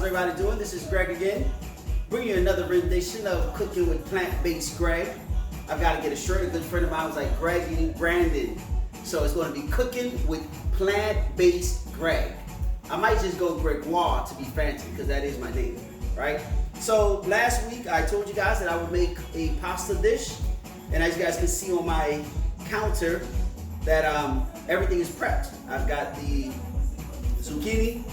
everybody doing? This is Greg again, bringing you another rendition of Cooking with Plant-Based Greg. I've got to get a shirt. A good friend of mine was like, Greg, you need branding. So it's going to be Cooking with Plant-Based Greg. I might just go Gregoire to be fancy because that is my name, right? So last week I told you guys that I would make a pasta dish, and as you guys can see on my counter that everything is prepped. I've got the zucchini.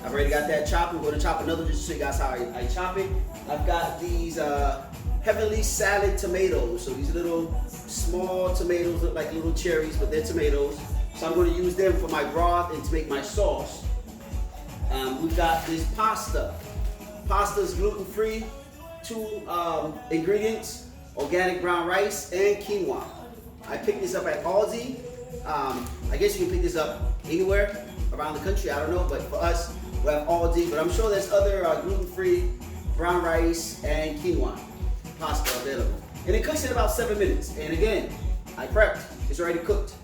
I've already got that chopped. I'm going to chop another just to show you guys how I chop it. I've got these heavenly salad tomatoes. So these little small tomatoes look like little cherries, but they're tomatoes. So I'm going to use them for my broth and to make my sauce. We've got this pasta. Pasta is gluten-free. 2 ingredients: organic brown rice and quinoa. I picked this up at Aldi. I guess you can pick this up anywhere around the country. I don't know, but for us, we have Aldi. But I'm sure there's other gluten-free brown rice and quinoa pasta available. And it cooks in about 7 minutes. And again, I prepped. It's already cooked,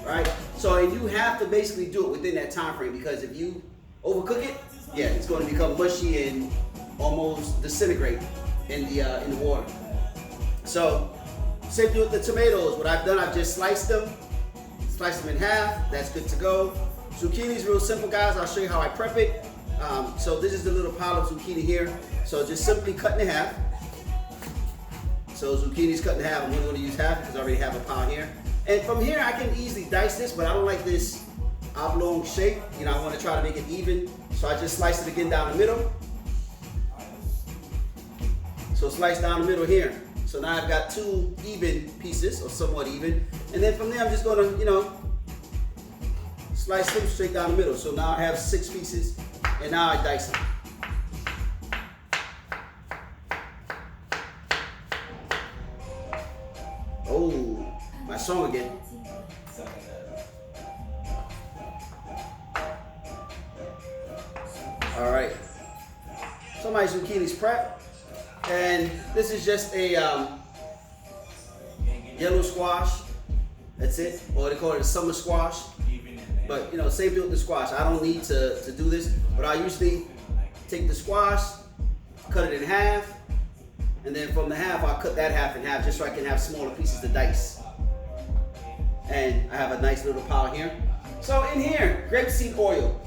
right? So and you have to basically do it within that time frame, because if you overcook it, yeah, it's going to become mushy and almost disintegrate in the water. So same thing with the tomatoes. What I've done, I've just sliced them in half. That's good to go. Zucchini is real simple, guys. I'll show you how I prep it. So this is the little pile of zucchini here. So just simply cut in half. So zucchini is cut in half. I'm only going to use half because I already have a pile here. And from here, I can easily dice this, but I don't like this oblong shape. You know, I want to try to make it even. So I just slice it again down the middle. So slice down the middle here. So now I've got 2 even pieces, or somewhat even. And then from there, I'm just going to, you know, slice them straight down the middle. So now I have 6 pieces. And now I dice them. Oh, my song again. All right. So my zucchini's prepped. And this is just a yellow squash. That's it. Or they call it a summer squash. But you know, same thing with the squash. I don't need to do this, but I usually take the squash, cut it in half, and then from the half, I'll cut that half in half just so I can have smaller pieces to dice. And I have a nice little pile here. So in here, grapeseed oil.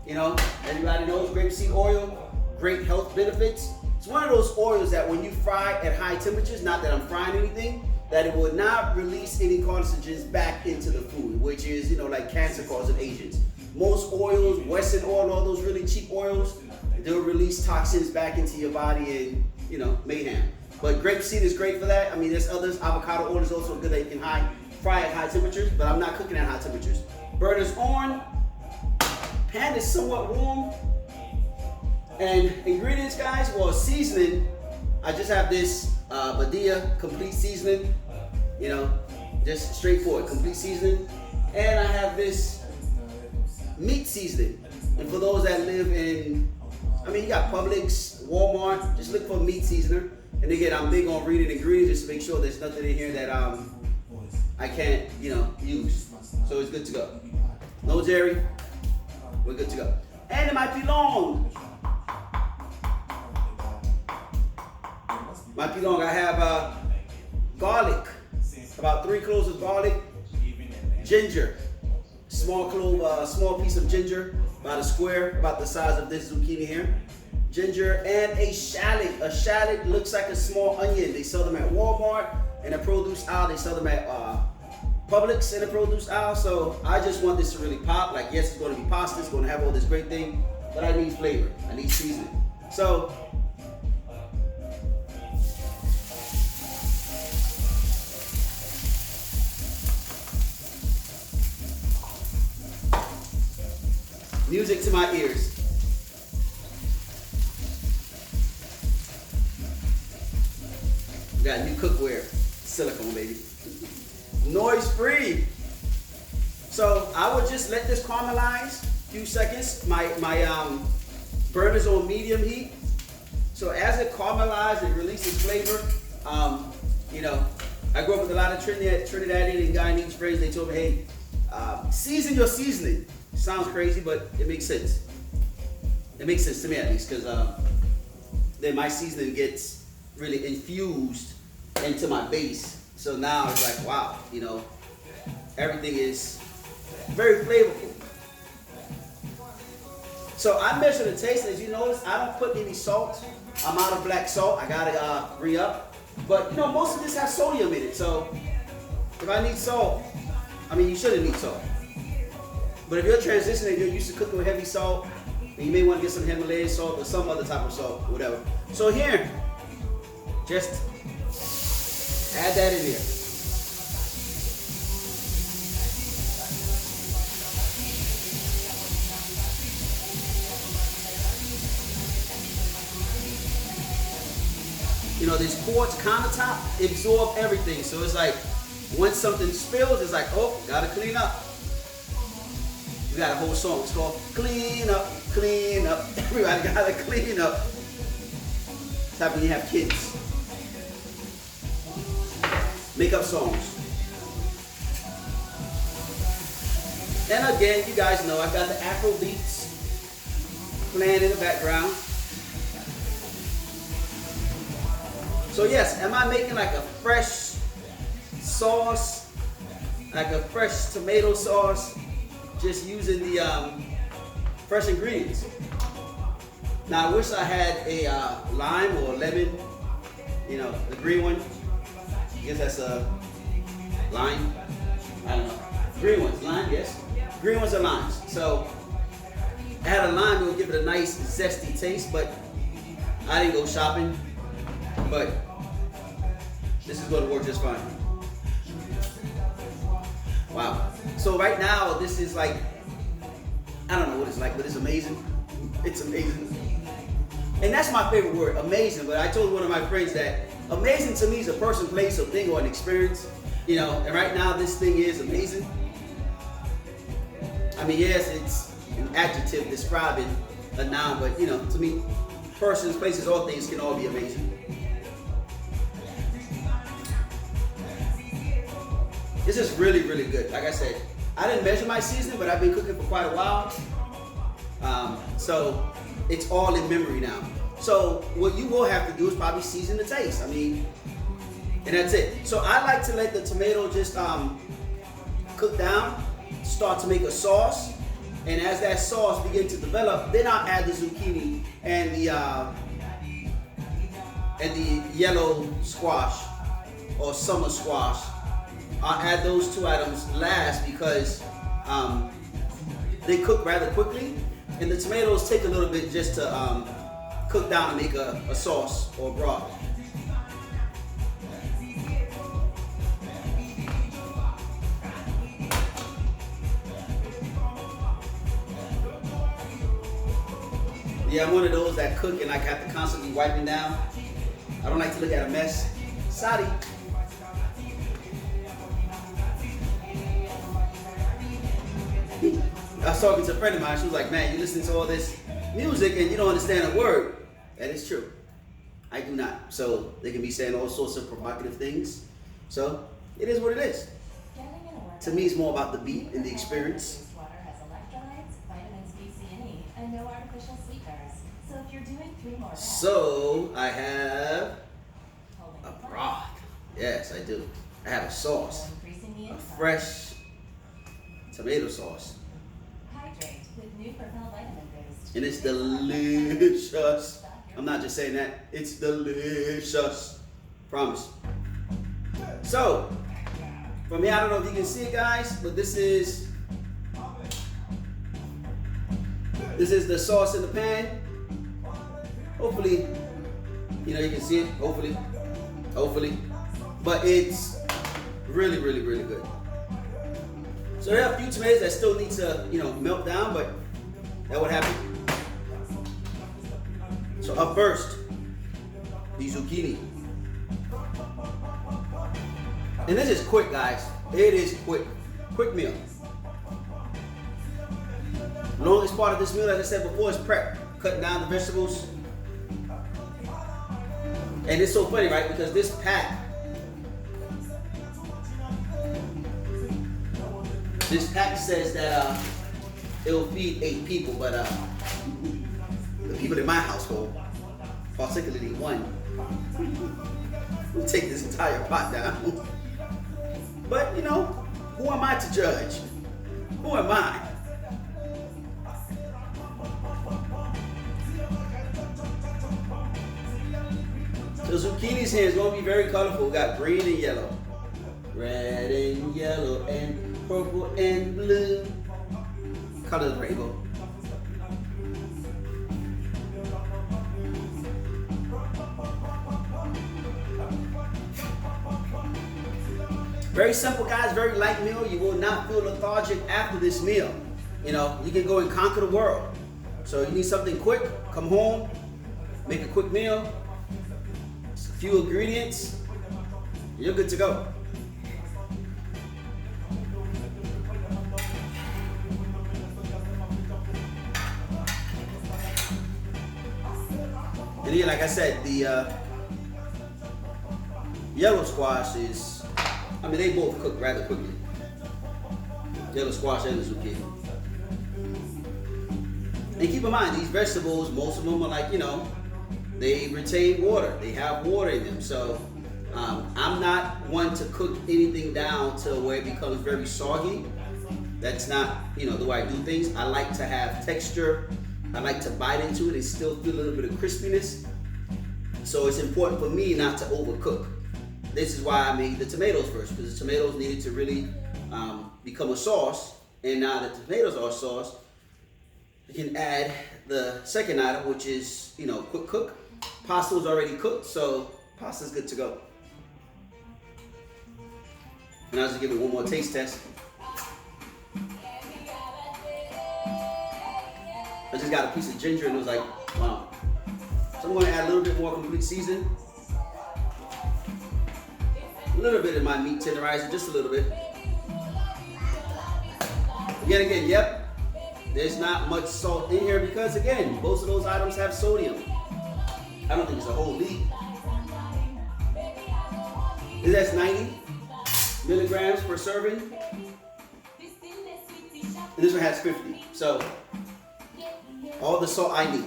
You know, everybody knows grapeseed oil, great health benefits. It's one of those oils that when you fry at high temperatures, not that I'm frying anything, that it will not release any carcinogens back into the food, which is, you know, like cancer-causing agents. Most oils, Western oil, all those really cheap oils, they'll release toxins back into your body and, you know, mayhem. But grapeseed is great for that. I mean, there's others. Avocado oil is also good that you can fry at high temperatures, but I'm not cooking at high temperatures. Burner's on. Pan is somewhat warm. And ingredients, guys, well, seasoning, I just have this Badia complete seasoning, you know, just straightforward, complete seasoning. And I have this meat seasoning. And for those that live in, I mean, you got Publix, Walmart, just look for meat seasoner. And again, I'm big on reading ingredients just to make sure there's nothing in here that I can't, you know, use. So it's good to go. No dairy, we're good to go. And it might be long. Might be long. I have garlic, about 3 cloves of garlic, ginger, small clove, small piece of ginger, about a square, about the size of this zucchini here. Ginger and a shallot. A shallot looks like a small onion. They sell them at Walmart in the produce aisle. They sell them at Publix in the produce aisle. So I just want this to really pop. Like, yes, it's going to be pasta. It's going to have all this great thing, but I need flavor. I need seasoning. So music to my ears. We got new cookware, silicone, baby. Noise free. So I would just let this caramelize a few seconds. My burner's on medium heat. So as it caramelizes, it releases flavor. You know, I grew up with a lot of Trinidadian and Guyanese friends. They told me, hey, season your seasoning. Sounds crazy, but it makes sense. It makes sense to me at least, because then my seasoning gets really infused into my base. So now it's like, wow, you know, everything is very flavorful. So I measure the taste. As you notice, I don't put any salt. I'm out of black salt. I gotta re-up. But you know, most of this has sodium in it. So if I need salt, I mean, you shouldn't need salt. But if you're transitioning, you're used to cooking with heavy salt, then you may want to get some Himalayan salt or some other type of salt, or whatever. So here, just add that in there. You know, this quartz countertop absorb everything. So it's like, once something spills, it's like, oh, gotta clean up. We got a whole song. It's called Clean Up, Clean Up. Everybody gotta clean up. It's happening when you have kids. Make up songs. And again, you guys know I got the Afro beats playing in the background. So yes, am I making like a fresh sauce, like a fresh tomato sauce, just using the fresh ingredients? Now I wish I had a lime or a lemon, you know, the green one. I guess that's a lime. I don't know. Green ones, lime, yes. Green ones are limes. So I had a lime, it would give it a nice zesty taste, but I didn't go shopping. But this is going to work just fine. Wow. So right now, this is like, I don't know what it's like, but it's amazing. It's amazing. And that's my favorite word, amazing. But I told one of my friends that amazing to me is a person, place, or thing, or an experience. You know, and right now this thing is amazing. I mean, yes, it's an adjective describing a noun, but you know, to me, persons, places, all things can all be amazing. This is really, really good. Like I said, I didn't measure my seasoning, but I've been cooking for quite a while. So it's all in memory now. So what you will have to do is probably season the taste. I mean, and that's it. So I like to let the tomato just cook down, start to make a sauce. And as that sauce begins to develop, then I'll add the zucchini and the yellow squash or summer squash. I'll add those two items last because they cook rather quickly, and the tomatoes take a little bit just to cook down and make a sauce or broth. Yeah, I'm one of those that cook and I have to constantly wiping down. I don't like to look at a mess. Sorry. I was talking to a friend of mine, she was like, man, you listen to all this music and you don't understand a word. That is true. I do not. So they can be saying all sorts of provocative things. So it is what it is. To me, it's more about the beat and the experience. So I have a broth. Yes, I do. I have a sauce. A fresh tomato sauce. And it's delicious. I'm not just saying that. It's delicious. Promise. So, from here, I don't know if you can see it, guys, but this is the sauce in the pan. Hopefully, you know, you can see it. Hopefully. But it's really, really, really good. So there are a few tomatoes that still need to, you know, melt down, but that would happen. So up first, the zucchini. And this is quick, guys. It is quick. Quick meal. The longest part of this meal, as I said before, is prep. Cutting down the vegetables. And it's so funny, right? Because this pack says that it'll feed 8 people, but the people in my household, particularly one, will take this entire pot down. But you know, who am I to judge? Who am I? The zucchinis here is going to be very colorful. We got green and yellow. Red and yellow and purple and blue. Color of the rainbow. Very simple, guys. Very light meal. You will not feel lethargic after this meal. You know, you can go and conquer the world. So you need something quick. Come home, make a quick meal. A few ingredients. You're good to go. And here, like I said, the yellow squash is, I mean, they both cook rather quickly. Yellow squash and the zucchini. And keep in mind, these vegetables, most of them are like, you know, they retain water. They have water in them. So I'm not one to cook anything down to where it becomes very soggy. That's not, you know, the way I do things. I like to have texture. I like to bite into it and still feel a little bit of crispiness. So it's important for me not to overcook. This is why I made the tomatoes first, because the tomatoes needed to really become a sauce. And now that the tomatoes are a sauce, you can add the second item, which is, you know, quick cook. Pasta was already cooked, so pasta's good to go. And I'll just give it one more taste test. I just got a piece of ginger and it was like, wow. So I'm going to add a little bit more complete season. A little bit of my meat tenderizer, just a little bit. Again, yep. There's not much salt in here because, again, most of those items have sodium. I don't think it's a whole leaf. That's 90 milligrams per serving. And this one has 50. So, all the salt I need.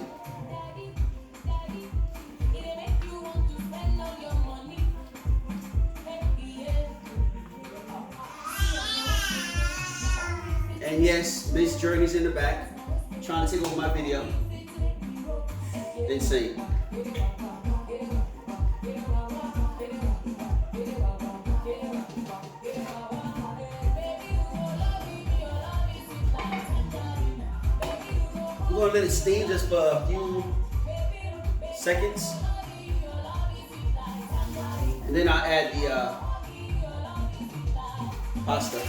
And yes, Miss Journey's in the back, trying to take over my video. Insane. We're gonna let it steam just for a few seconds. And then I'll add the pasta.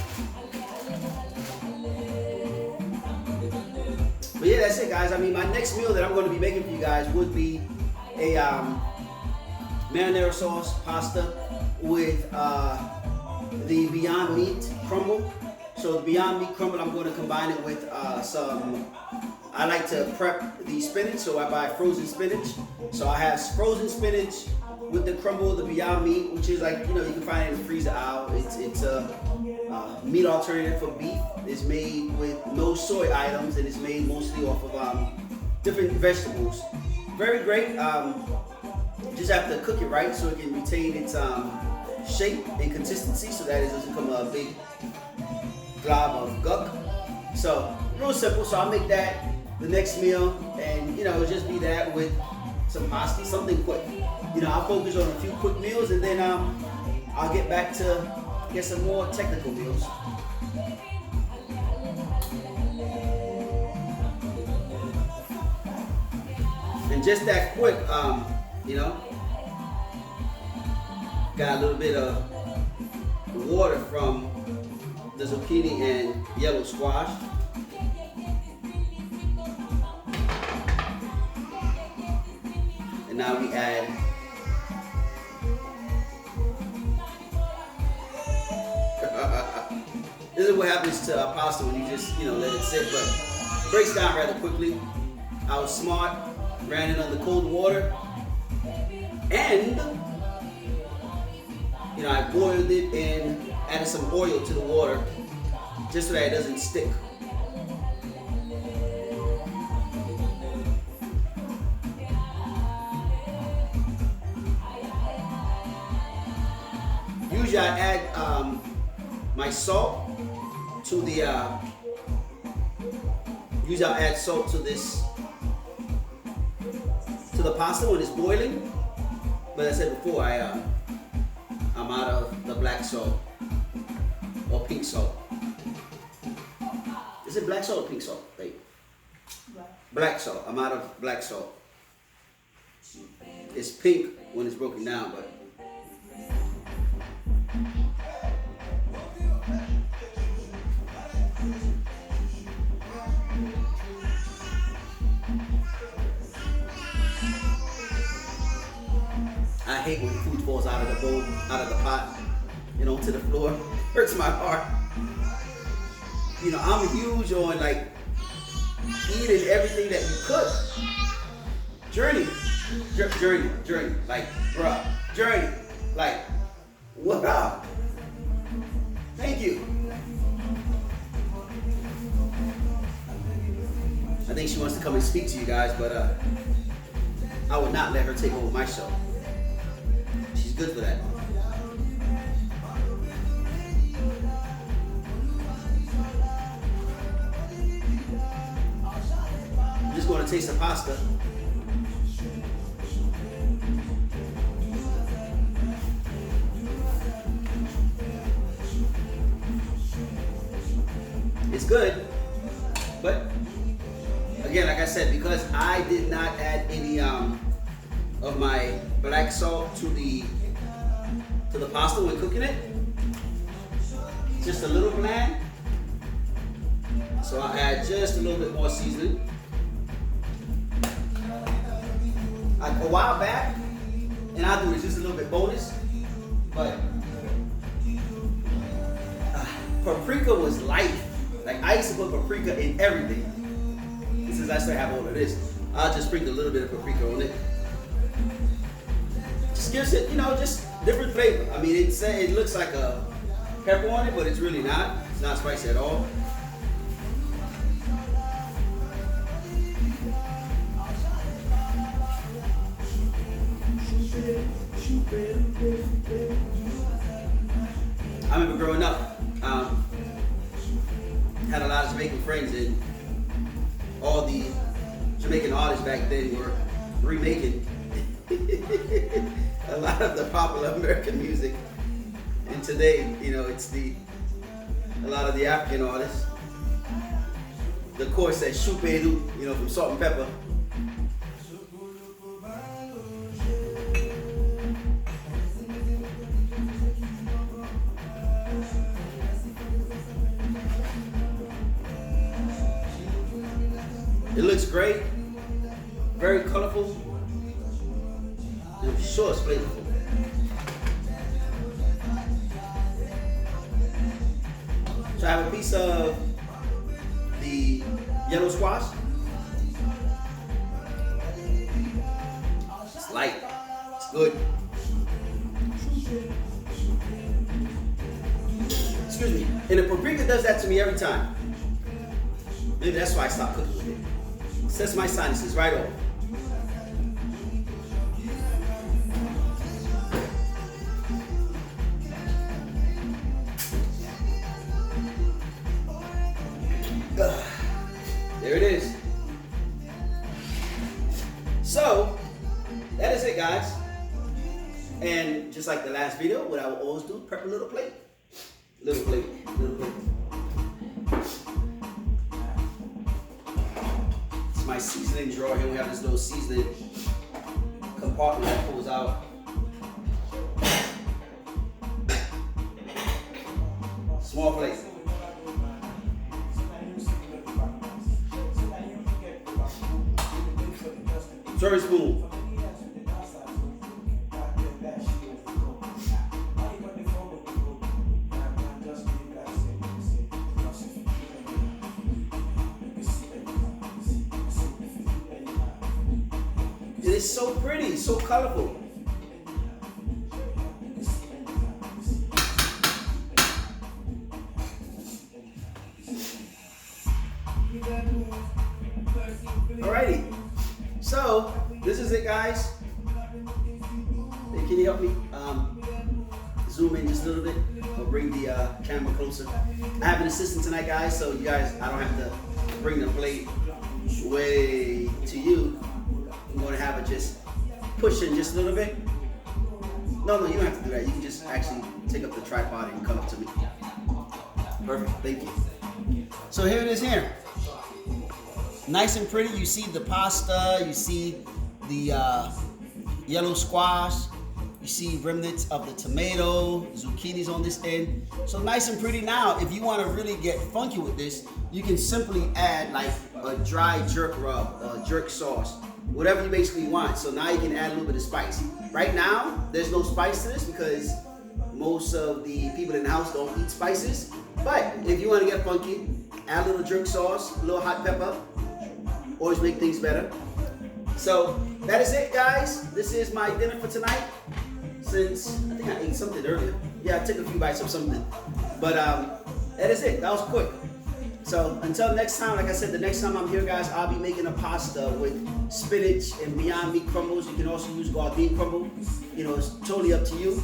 But yeah, that's it, guys. I mean, my next meal that I'm going to be making for you guys would be a marinara sauce pasta with the Beyond Meat crumble. So the Beyond Meat crumble, I'm going to combine it with some, I like to prep the spinach, so I buy frozen spinach. So I have frozen spinach with the crumble, the Beyond Meat, which is like, you know, you can find it in the freezer aisle. It's a meat alternative for beef. It's made with no soy items and it's made mostly off of different vegetables. Very great. Just have to cook it right so it can retain its shape and consistency so that it doesn't become a big glob of guck. So real simple. So I'll make that the next meal, and you know, it'll just be that with some pasta, something quick. You know, I'll focus on a few quick meals, and then I'll get back to get some more technical meals. And just that quick, you know, got a little bit of water from the zucchini and yellow squash. And now we add this is what happens to pasta when you just, you know, let it sit, but it breaks down rather quickly. I was smart, ran it under cold water, and you know, I boiled it and added some oil to the water just so that it doesn't stick. Usually I add my salt to the, usually I add salt to this, to the pasta when it's boiling. But as I said before, I'm out of the black salt or pink salt. Is it black salt or pink salt? Wait. Black salt. I'm out of black salt. It's pink when it's broken down, but I hate when food falls out of the bowl, out of the pot, you know, to the floor. Hurts my heart. You know, I'm huge on like eating everything that you cook. Journey, like, bruh, Journey, like, what up? Thank you. I think she wants to come and speak to you guys, but I would not let her take over my show. She's good for that. I'm just going to taste the pasta. It's good, but again, like I said, because I did not add any of my black salt to the pasta when cooking it, just a little bland. So I add just a little bit more seasoning. A while back, and I'll do it just a little bit bonus, but paprika was life. Like, I used to put paprika in everything. And since I still have all of this, I'll just sprinkle a little bit of paprika on it. Just gives it, you know, just different flavor. I mean, it looks like a pepper on it, but it's really not. It's not spicy at all. I remember growing up, had a lot of Jamaican friends, and all the Jamaican artists back then were remaking a lot of the popular American music. And today, you know, it's a lot of the African artists. The chorus says "Shupedu," you know, from Salt and Pepper. It looks great, very colorful, and I'm sure it's flavorful. So I have a piece of the yellow squash. It's light, it's good. Excuse me, and the paprika does that to me every time. Maybe that's why I stopped cooking with it. Sets my sinuses right off. There it is. So, that is it, guys. And just like the last video, what I will always do, prep a little plate. Little plate. My seasoning drawer here. We have this little seasoning compartment that pulls out. Small plate. Serving spoon. It's so pretty, so colorful. Alrighty, so this is it, guys. Hey, can you help me? zoom in just a little bit or bring the camera closer. I have an assistant tonight, guys, so you guys, I don't have to bring the plate way to you. I'm going to have it just push in just a little bit. No, you don't have to do that. You can just actually take up the tripod and come up to me. Perfect, thank you. So here it is here. Nice and pretty. You see the pasta, you see the yellow squash, you see remnants of the tomato, zucchinis on this end. So nice and pretty. Now, if you want to really get funky with this, you can simply add like a dry jerk rub, jerk sauce, whatever you basically want. So now you can add a little bit of spice. Right now, there's no spice to this because most of the people in the house don't eat spices. But if you want to get funky, add a little jerk sauce, a little hot pepper. Always make things better. So that is it, guys. This is my dinner for tonight. Since I think I ate something earlier. Yeah, I took a few bites of something. But that is it. That was quick. So until next time, like I said, the next time I'm here, guys, I'll be making a pasta with spinach and Beyond Meat crumbles. You can also use Gardein crumble. You know, it's totally up to you.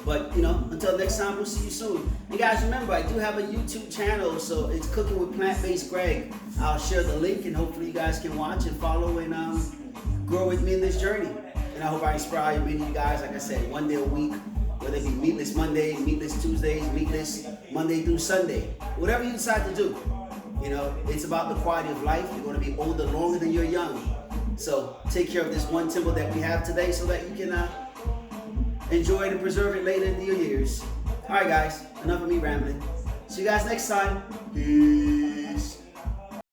But, you know, until next time, we'll see you soon. And guys, remember, I do have a YouTube channel, so it's Cooking with Plant-Based Greg. I'll share the link, and hopefully you guys can watch and follow and grow with me in this journey. And I hope I inspire many of you guys, like I said, one day a week, whether it be meatless Mondays, meatless Tuesdays, meatless Monday through Sunday. Whatever you decide to do, you know, it's about the quality of life. You're going to be older longer than you're young. So take care of this one temple that we have today so that you can enjoy it and preserve it later in your years. All right, guys, enough of me rambling. See you guys next time. Peace.